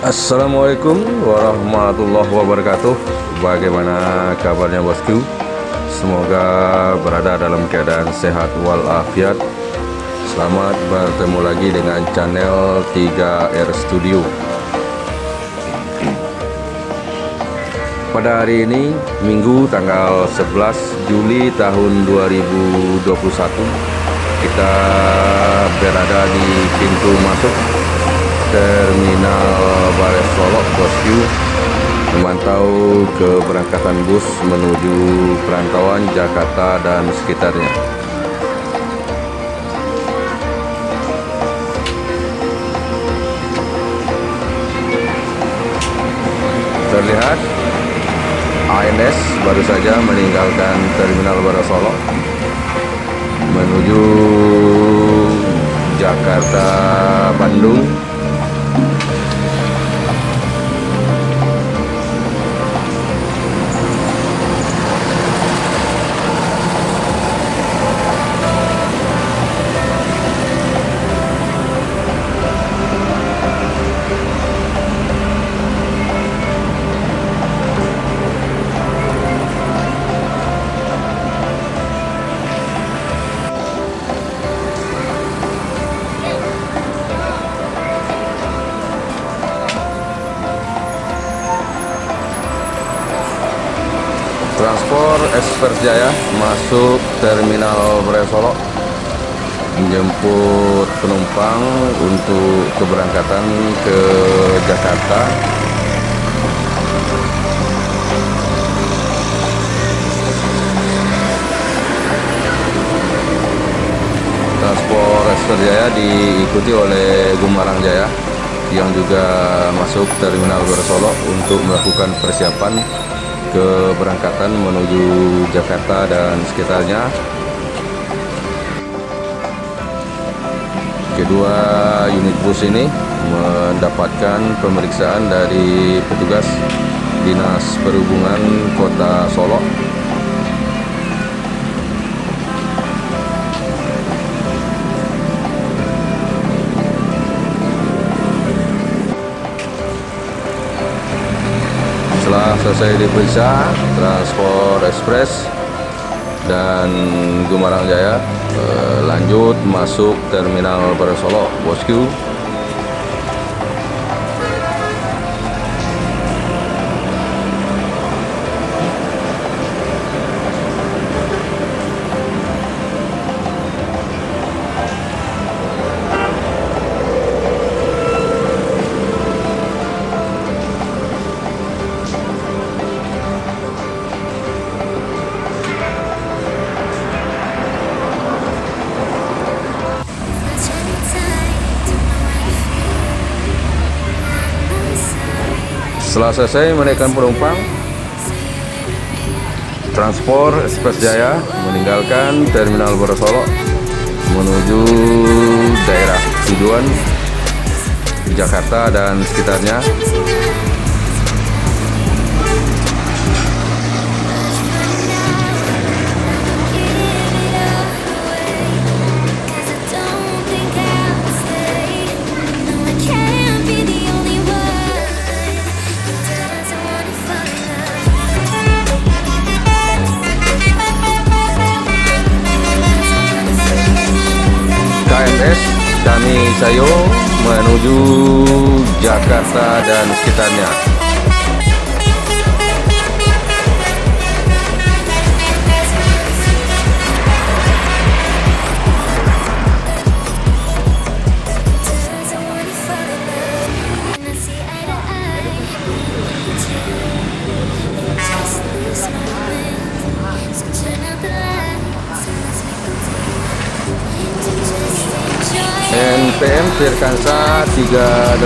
Assalamualaikum warahmatullahi wabarakatuh. Bagaimana kabarnya bosku? Semoga berada dalam keadaan sehat walafiat. Selamat bertemu lagi dengan channel 3R Studio. Pada hari ini Minggu tanggal 11 Juli tahun 2021, kita berada di pintu masuk Terminal Bares Solok bosku, memantau keberangkatan bus menuju perantauan Jakarta dan sekitarnya. Terlihat ANS baru saja meninggalkan Terminal Bares Solok menuju Jakarta Bandung. Transport Express Jaya masuk Terminal Bares Solok menjemput penumpang untuk keberangkatan ke Jakarta. Transport Express Jaya diikuti oleh Gumarang Jaya yang juga masuk Terminal Bares Solok untuk melakukan persiapan keberangkatan menuju Jakarta dan sekitarnya. Kedua unit bus ini mendapatkan pemeriksaan dari petugas Dinas Perhubungan Kota Solok. Setelah selesai diperiksa, Transport Express dan Gumarang Jaya lanjut masuk Terminal Bares Solok bosku. Setelah selesai menaikkan penumpang, Transport Express Jaya meninggalkan Terminal Bares Solok menuju daerah tujuan Jakarta dan sekitarnya. KMS Kamisayo menuju Jakarta dan sekitarnya. NPM Tirkansa 38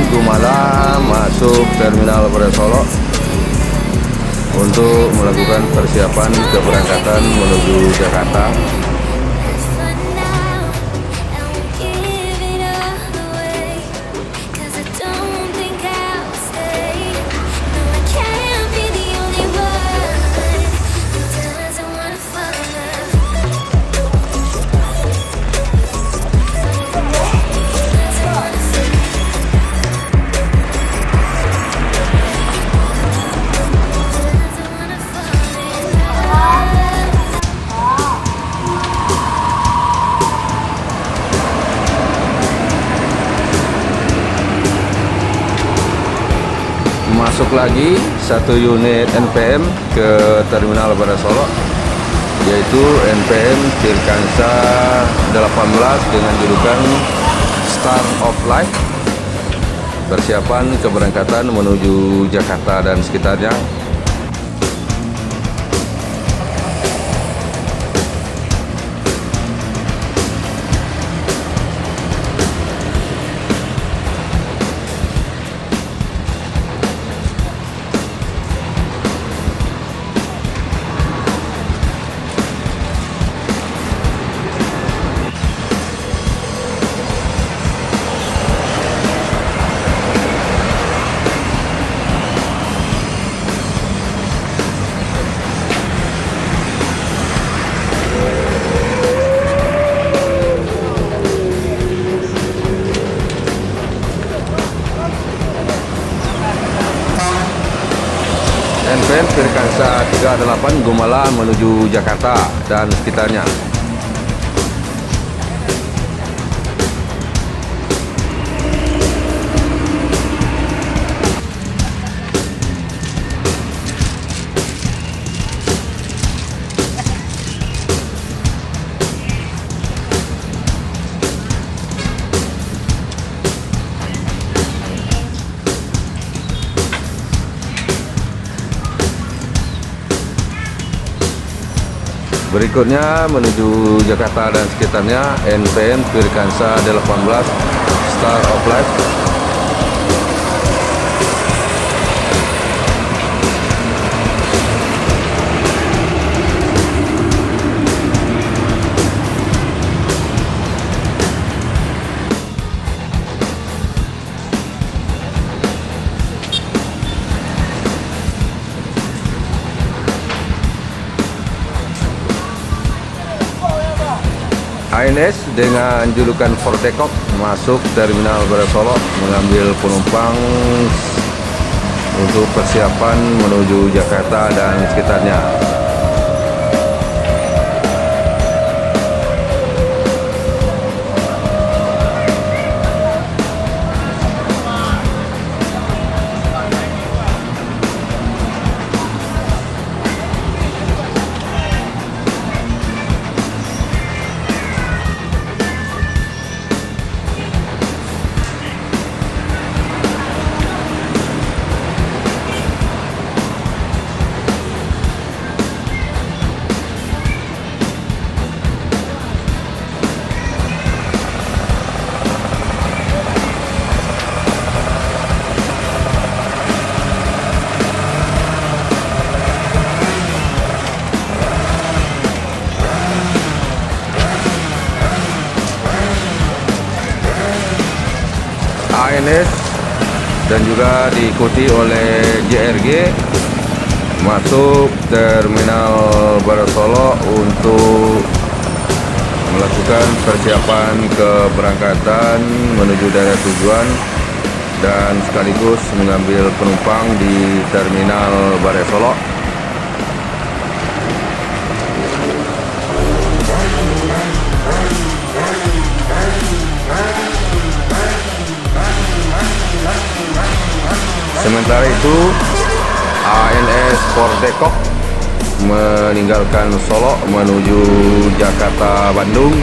Gumala masuk Terminal Bares Solok untuk melakukan persiapan keberangkatan menuju Jakarta. masuk lagi satu unit NPM ke Terminal Barat Solo, yaitu NPM Firkansa 18 dengan julukan Star of Life, persiapan keberangkatan menuju Jakarta dan sekitarnya. NPM Firkansa 38 Gumala menuju Jakarta dan sekitarnya. Berikutnya menuju Jakarta dan sekitarnya, NPM Firkansa 18 Star of Life. ANS dengan julukan Fortekok masuk Terminal Barat Solo mengambil penumpang untuk persiapan menuju Jakarta dan sekitarnya. ANS dan juga diikuti oleh JRG masuk Terminal Barat Solo untuk melakukan persiapan keberangkatan menuju daerah tujuan dan sekaligus mengambil penumpang di Terminal Barat Solo. Sementara itu, ANS Fortekok meninggalkan Solo menuju Jakarta Bandung.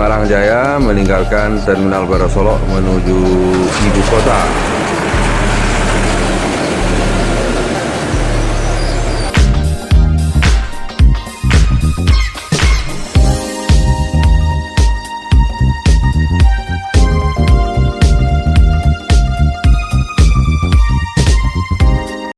Gumarang Jaya meninggalkan Terminal Baru Solok menuju ibu kota.